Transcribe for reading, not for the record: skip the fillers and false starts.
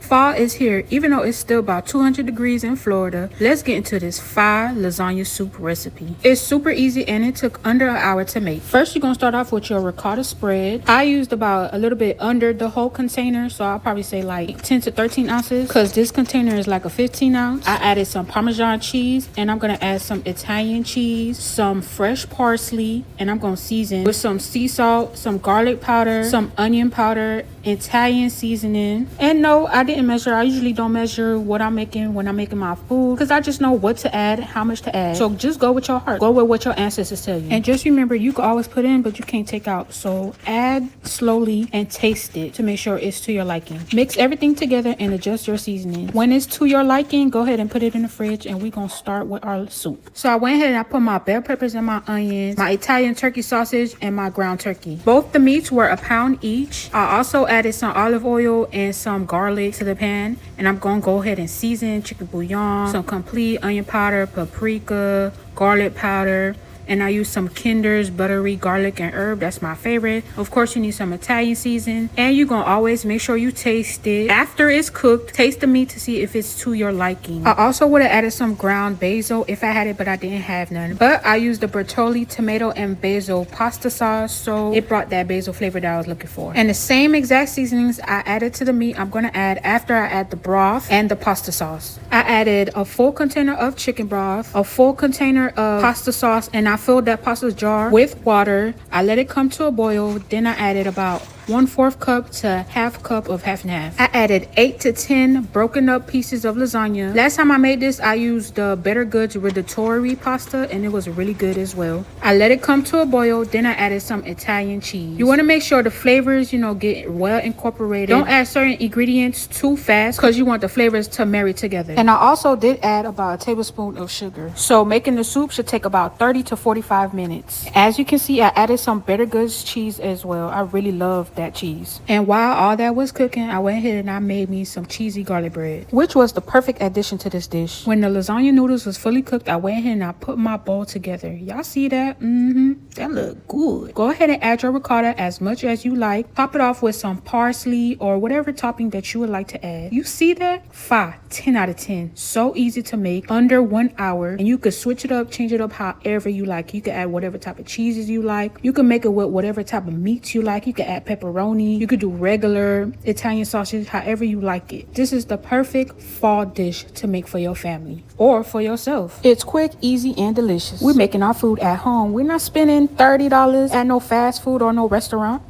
Fall is here. Even though it's still about 200 degrees in Florida, let's get into this fire lasagna soup recipe. It's super easy and it took under an hour to make. First, you're gonna start off with your ricotta spread. I used about a little bit under the whole container, so I'll probably say like 10 to 13 ounces because this container is like a 15 ounce. I added some Parmesan cheese and I'm gonna add some Italian cheese, some fresh parsley, and I'm gonna season with some sea salt, some garlic powder, some onion powder, Italian seasoning. And no, I didn't measure. I usually don't measure what I'm making when I'm making my food because I just know what to add, how much to add. So just go with your heart. Go with what your ancestors tell you. And just remember, you can always put in, but you can't take out. So add slowly and taste it to make sure it's to your liking. Mix everything together and adjust your seasoning. When it's to your liking, go ahead and put it in the fridge and we're gonna start with our soup. So I went ahead and I put my bell peppers and my onions, my Italian turkey sausage, and my ground turkey. Both the meats were a pound each. I also added some olive oil and some garlic to the pan, and I'm gonna go ahead and season chicken bouillon, some complete onion powder, paprika, garlic powder, and I use some Kinder's buttery garlic and herb. That's my favorite. Of course, you need some Italian season, and you're gonna always make sure you taste it after it's cooked. Taste the meat to see if it's to your liking. I also would have added some ground basil if I had it, but I didn't have none. But I used the Bertolli tomato and basil pasta sauce, so it brought that basil flavor that I was looking for. And the same exact seasonings I added to the meat, I'm gonna add after I add the broth and the pasta sauce. I added a full container of chicken broth, a full container of pasta sauce, and I filled that pasta jar with water. I let it come to a boil. Then I added about 1/4 cup to half cup of half and half. I added 8 to 10 broken up pieces of lasagna. Last time I made this, I used the Better Goods Rigatoni pasta and it was really good as well. I let it come to a boil. Then I added some Italian cheese. You want to make sure the flavors, get well incorporated. Don't add certain ingredients too fast because you want the flavors to marry together. And I also did add about a tablespoon of sugar. So making the soup should take about 30 to 45 minutes. As you can see, I added some Better Goods cheese as well. I really love that cheese. And while all that was cooking, I went ahead and I made me some cheesy garlic bread, which was the perfect addition to this dish. When the lasagna noodles was fully cooked, I went ahead and I put my bowl together. Y'all see that? That look good. Go ahead and add your ricotta as much as you like. Top it off with some parsley or whatever topping that you would like to add. You see that? 10 out of 10. So easy to make, under 1 hour, and you could switch it up, change it up however you like. You can add whatever type of cheeses you like. You can make it with whatever type of meats you like. You can add pepperoni. You could do regular Italian sausage, however you like it. This is the perfect fall dish to make for your family or for yourself. It's quick, easy, and delicious. We're making our food at home. We're not spending $30 at no fast food or no restaurant.